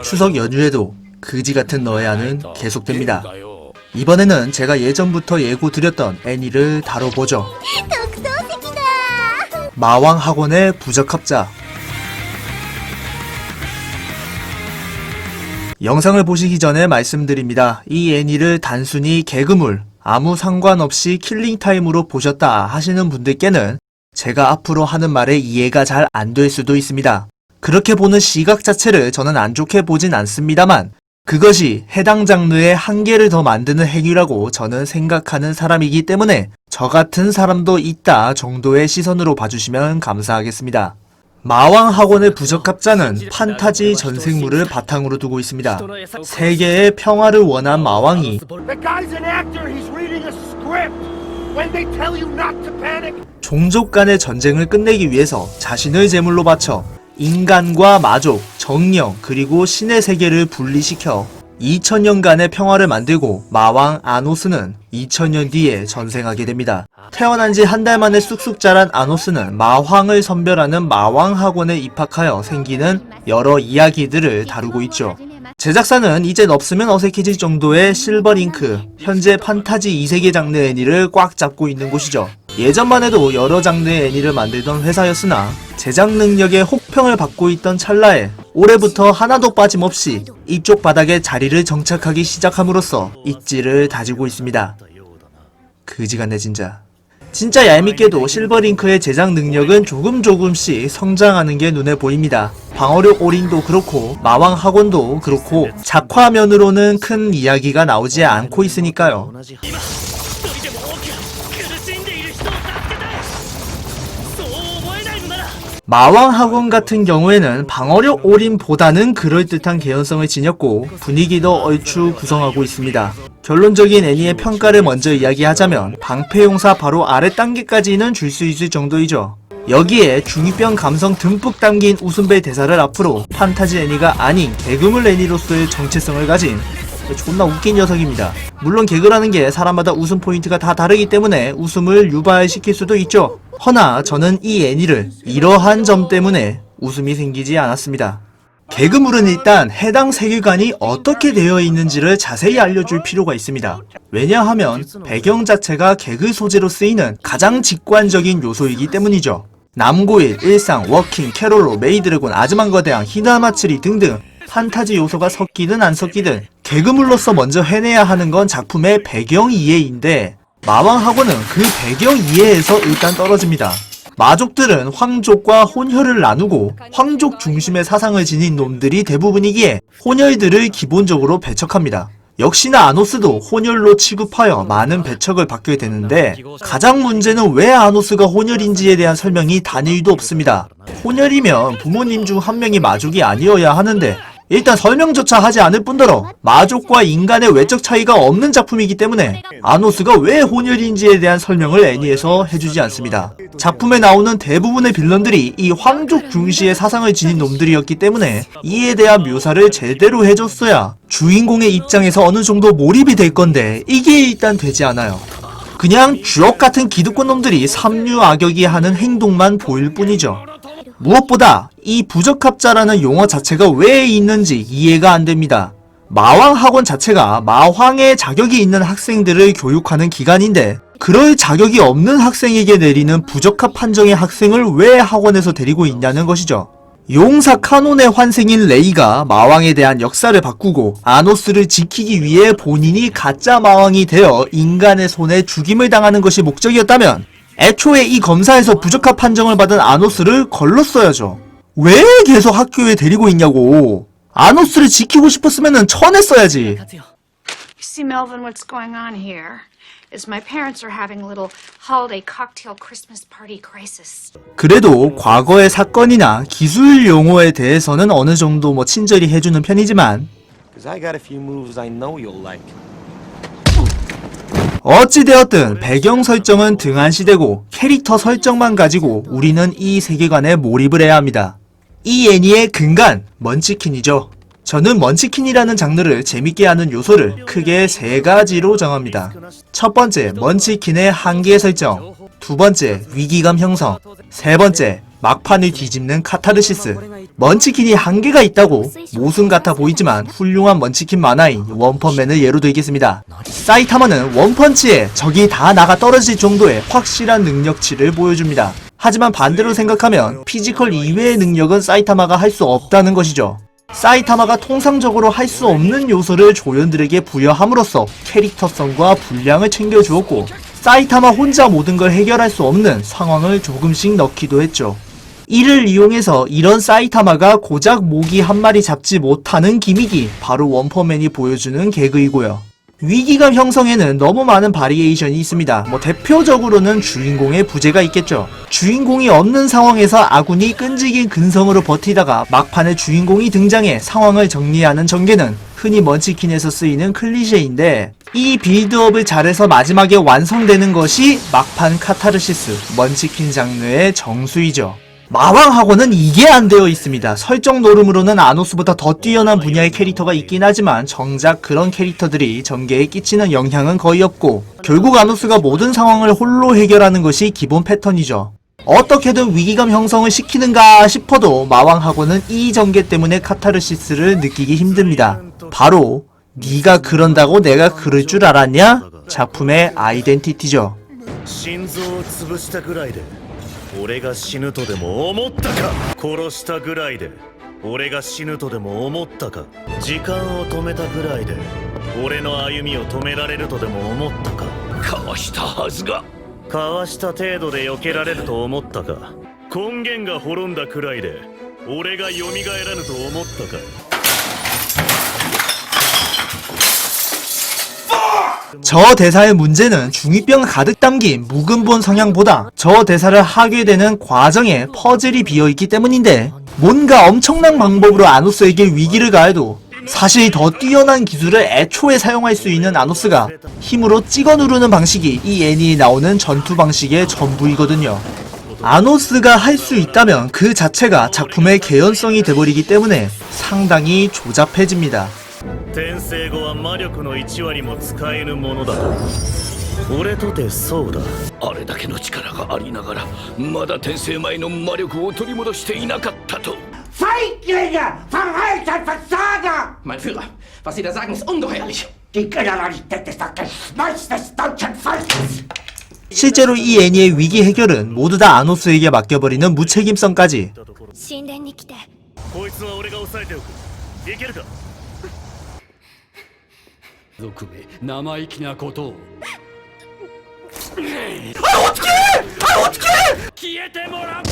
추석 연휴에도 그지같은 너야는 계속됩니다. 이번에는 제가 예전부터 예고드렸던 애니를 다뤄보죠. 마왕학원의 부적합자. 영상을 보시기 전에 말씀드립니다. 이 애니를 단순히 개그물, 아무 상관없이 킬링타임으로 보셨다 하시는 분들께는 제가 앞으로 하는 말에 이해가 잘 안 될 수도 있습니다. 그렇게 보는 시각 자체를 저는 안 좋게 보진 않습니다만 그것이 해당 장르의 한계를 더 만드는 행위라고 저는 생각하는 사람이기 때문에 저 같은 사람도 있다 정도의 시선으로 봐주시면 감사하겠습니다. 마왕학원의 부적합자는 판타지 전생물을 바탕으로 두고 있습니다. 세계의 평화를 원한 마왕이 종족 간의 전쟁을 끝내기 위해서 자신을 제물로 바쳐 인간과 마족, 정령, 그리고 신의 세계를 분리시켜 2000년간의 평화를 만들고 마왕 아노스는 2000년 뒤에 전생하게 됩니다. 태어난 지 한 달 만에 쑥쑥 자란 아노스는 마황을 선별하는 마왕학원에 입학하여 생기는 여러 이야기들을 다루고 있죠. 제작사는 이젠 없으면 어색해질 정도의 실버링크, 현재 판타지 2세계 장르 애니를 꽉 잡고 있는 곳이죠. 예전만 해도 여러 장르의 애니를 만들던 회사였으나 제작 능력에 혹평을 받고 있던 찰나에 올해부터 하나도 빠짐없이 이쪽 바닥에 자리를 정착하기 시작함으로써 입지를 다지고 있습니다. 그지같네 진짜. 진짜 얄밉게도 실버링크의 제작 능력은 조금씩 성장하는 게 눈에 보입니다. 방어력 올인도 그렇고 마왕학원도 그렇고 작화면으로는 큰 이야기가 나오지 않고 있으니까요. 마왕학원 같은 경우에는 방어력 올인보다는 그럴듯한 개연성을 지녔고 분위기도 얼추 구성하고 있습니다. 결론적인 애니의 평가를 먼저 이야기하자면 방패용사 바로 아래 단계까지는 줄 수 있을 정도이죠. 여기에 중2병 감성 듬뿍 담긴 웃음벨 대사를 앞으로 판타지 애니가 아닌 개그물 애니로서의 정체성을 가진 존나 웃긴 녀석입니다. 물론 개그라는 게 사람마다 웃음 포인트가 다 다르기 때문에 웃음을 유발시킬 수도 있죠. 허나 저는 이 애니를 이러한 점 때문에 웃음이 생기지 않았습니다. 개그물은 일단 해당 세계관이 어떻게 되어 있는지를 자세히 알려줄 필요가 있습니다. 왜냐하면 배경 자체가 개그 소재로 쓰이는 가장 직관적인 요소이기 때문이죠. 남고일, 일상, 워킹, 캐롤로, 메이드래곤, 아즈만거대왕, 히나마츠리 등등 판타지 요소가 섞이든 안 섞이든 개그물로서 먼저 해내야 하는 건 작품의 배경 이해인데 마왕학원은 그 배경 이해에서 일단 떨어집니다. 마족들은 황족과 혼혈을 나누고 황족 중심의 사상을 지닌 놈들이 대부분이기에 혼혈들을 기본적으로 배척합니다. 역시나 아노스도 혼혈로 취급하여 많은 배척을 받게 되는데 가장 문제는 왜 아노스가 혼혈인지에 대한 설명이 단일도 없습니다. 혼혈이면 부모님 중 한 명이 마족이 아니어야 하는데 일단 설명조차 하지 않을 뿐더러 마족과 인간의 외적 차이가 없는 작품이기 때문에 아노스가 왜 혼혈인지에 대한 설명을 애니에서 해주지 않습니다. 작품에 나오는 대부분의 빌런들이 이 황족 중시의 사상을 지닌 놈들이었기 때문에 이에 대한 묘사를 제대로 해줬어야 주인공의 입장에서 어느 정도 몰입이 될 건데 이게 일단 되지 않아요. 그냥 주역같은 기득권 놈들이 삼류악역이 하는 행동만 보일 뿐이죠. 무엇보다 이 부적합자라는 용어 자체가 왜 있는지 이해가 안 됩니다. 마왕학원 자체가 마황의 자격이 있는 학생들을 교육하는 기관인데 그럴 자격이 없는 학생에게 내리는 부적합 판정의 학생을 왜 학원에서 데리고 있냐는 것이죠. 용사 카논의 환생인 레이가 마왕에 대한 역사를 바꾸고 아노스를 지키기 위해 본인이 가짜 마왕이 되어 인간의 손에 죽임을 당하는 것이 목적이었다면 애초에 이 검사에서 부적합 판정을 받은 아노스를 걸렀어야죠. 왜 계속 학교에 데리고 있냐고. 아노스를 지키고 싶었으면 쳐냈어야지. You see, Melvin, what's going on here is my parents are having a little holiday cocktail Christmas party crisis. 그래도 과거의 사건이나 기술 용어에 대해서는 어느 정도 친절히 해주는 편이지만 어찌되었든 배경 설정은 등한시되고 캐릭터 설정만 가지고 우리는 이 세계관에 몰입을 해야 합니다. 이 애니의 근간, 먼치킨이죠. 저는 먼치킨이라는 장르를 재밌게 하는 요소를 크게 세 가지로 정합니다. 첫 번째, 먼치킨의 한계 설정. 두 번째, 위기감 형성. 세 번째, 막판을 뒤집는 카타르시스. 먼치킨이 한계가 있다고 모순 같아 보이지만 훌륭한 먼치킨 만화인 원펀맨을 예로 들겠습니다. 사이타마는 원펀치에 적이 다 나가 떨어질 정도의 확실한 능력치를 보여줍니다. 하지만 반대로 생각하면 피지컬 이외의 능력은 사이타마가 할 수 없다는 것이죠. 사이타마가 통상적으로 할 수 없는 요소를 조연들에게 부여함으로써 캐릭터성과 분량을 챙겨주었고, 사이타마 혼자 모든 걸 해결할 수 없는 상황을 조금씩 넣기도 했죠. 이를 이용해서 이런 사이타마가 고작 모기 한 마리 잡지 못하는 기믹이 바로 원펀맨이 보여주는 개그이고요. 위기감 형성에는 너무 많은 바리에이션이 있습니다. 대표적으로는 주인공의 부재가 있겠죠. 주인공이 없는 상황에서 아군이 끈질긴 근성으로 버티다가 막판에 주인공이 등장해 상황을 정리하는 전개는 흔히 먼치킨에서 쓰이는 클리셰인데, 이 빌드업을 잘해서 마지막에 완성되는 것이 막판 카타르시스, 먼치킨 장르의 정수이죠. 마왕하고는 이게 안 되어 있습니다. 설정 노름으로는 아노스보다 더 뛰어난 분야의 캐릭터가 있긴 하지만 정작 그런 캐릭터들이 전개에 끼치는 영향은 거의 없고, 결국 아노스가 모든 상황을 홀로 해결하는 것이 기본 패턴이죠. 어떻게든 위기감 형성을 시키는가 싶어도 마왕하고는 이 전개 때문에 카타르시스를 느끼기 힘듭니다. 바로 네가 그런다고 내가 그럴 줄 알았냐? 작품의 아이덴티티죠. 俺が死ぬとでも思ったか。殺したぐらいで俺が死ぬとでも思ったか。時間を止めたぐらいで俺の歩みを止められるとでも思ったか。かわしたはずが。かわした程度で避けられると思ったか。根源が滅んだくらいで俺が蘇らぬと思ったか。 저 대사의 문제는 중2병 가득 담긴 묵은본 성향보다 저 대사를 하게 되는 과정에 퍼즐이 비어있기 때문인데, 뭔가 엄청난 방법으로 아노스에게 위기를 가해도 사실 더 뛰어난 기술을 애초에 사용할 수 있는 아노스가 힘으로 찍어 누르는 방식이 이 애니에 나오는 전투 방식의 전부이거든요. 아노스가 할 수 있다면 그 자체가 작품의 개연성이 돼버리기 때문에 상당히 조잡해집니다. 転生後は魔力の1割も使えぬものだと。俺とてそうだ。あれだけの力がありながらまだ転生前の魔力を取り戻していなかったと。 Feiglinge! Verreiter Versager! Mein Führer, was Sie da sagen, ist ungeheuerlich. Die Generalität ist das Geschmeiß des deutschen Volkes! 실제로 이 애니의 위기 해결은 모두 다 아노스에게 맡겨버리는 무책임성까지. 神殿に来てこいつは俺が抑えておく。いけるか。 族め生意気なことを。消えてもらう。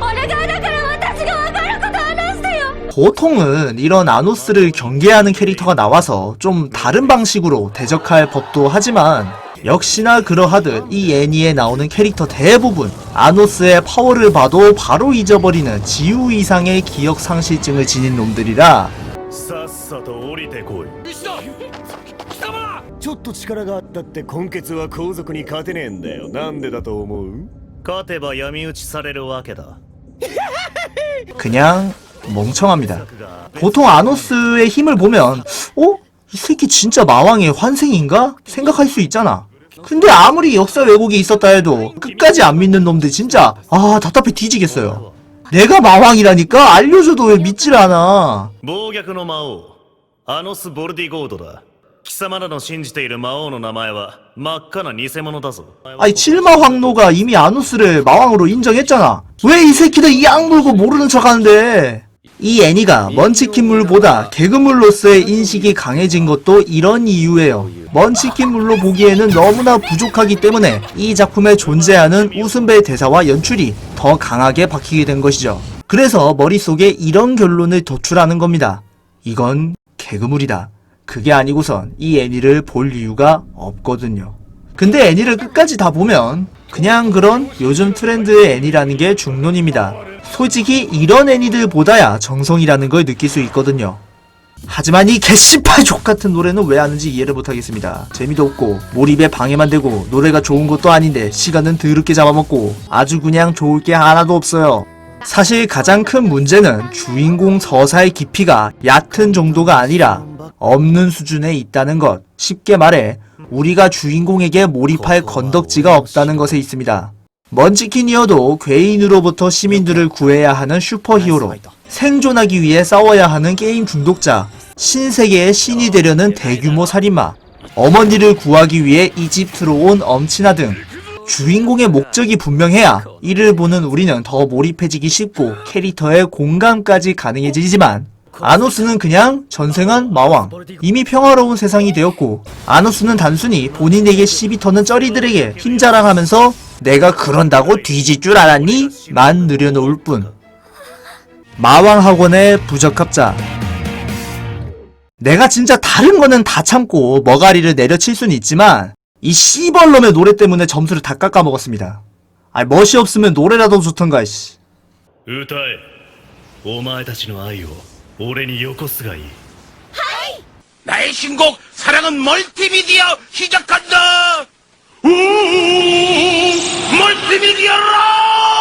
俺がだから私が分かること話してよ 보통은 이런 아노스를 경계하는 캐릭터가 나와서 좀 다른 방식으로 대적할 법도 하지만, 역시나 그러하듯 이 애니에 나오는 캐릭터 대부분 아노스의 파워를 봐도 바로 잊어버리는 지우 이상의 기억 상실증을 지닌 놈들이라, さっさと降りてこい。ちょっと力があったって今決は皇族に勝てねえんだよ。なんでだと思う？勝てば闇討ちされるわけだ。 그냥 멍청합니다. 보통 아노스의 힘을 보면 이 새끼 진짜 마왕의 환생인가? 생각할 수 있잖아. 근데 아무리 역사 왜곡이 있었다 해도 끝까지 안 믿는 놈들 진짜 답답해 뒤지겠어요. 내가 마왕이라니까 알려줘도 왜 믿질 않아. 暴虐の魔王アノス・ボルディゴードだ。貴様らの信じている魔王の名前は真っ赤な偽物だぞ。 아니 칠마 황노가 이미 아노스를 마왕으로 인정했잖아. 왜 이 새끼들 이 악물고 모르는 척하는데. 이 애니가 먼치킨물보다 개그물로서의 인식이 강해진 것도 이런 이유예요. 먼치킨물로 보기에는 너무나 부족하기 때문에 이 작품에 존재하는 웃음배 대사와 연출이 더 강하게 박히게 된 것이죠. 그래서 머릿속에 이런 결론을 도출하는 겁니다. 이건 개그물이다. 그게 아니고선 이 애니를 볼 이유가 없거든요. 근데 애니를 끝까지 다 보면 그냥 그런 요즘 트렌드의 애니라는 게 중론입니다. 솔직히 이런 애니들보다야 정성이라는 걸 느낄 수 있거든요. 하지만 이 개씨팔 족같은 노래는 왜 하는지 이해를 못하겠습니다. 재미도 없고 몰입에 방해만 되고 노래가 좋은 것도 아닌데 시간은 더럽게 잡아먹고 아주 그냥 좋을 게 하나도 없어요. 사실 가장 큰 문제는 주인공 서사의 깊이가 얕은 정도가 아니라 없는 수준에 있다는 것. 쉽게 말해 우리가 주인공에게 몰입할 건덕지가 없다는 것에 있습니다. 먼치킨이어도 괴인으로부터 시민들을 구해야 하는 슈퍼히어로, 생존하기 위해 싸워야 하는 게임 중독자, 신세계의 신이 되려는 대규모 살인마, 어머니를 구하기 위해 이집트로 온 엄친아 등 주인공의 목적이 분명해야 이를 보는 우리는 더 몰입해지기 쉽고 캐릭터의 공감까지 가능해지지만, 아노스는 그냥 전생한 마왕, 이미 평화로운 세상이 되었고, 아노스는 단순히 본인에게 시비 터는 쩌리들에게 힘자랑하면서 내가 그런다고 뒤질 줄 알았니? 만 늘여놓을 뿐. 마왕학원의 부적합자. 내가 진짜 다른 거는 다 참고 머가리를 내려칠 수는 있지만 이 씨벌놈의 노래 때문에 점수를 다 깎아먹었습니다. 아이, 멋이 없으면 노래라도 좋던가. 씨. 歌えお前たちの愛を俺によこすがいい 나의 신곡 사랑은 멀티미디어 시작한다. 멀티미디어라!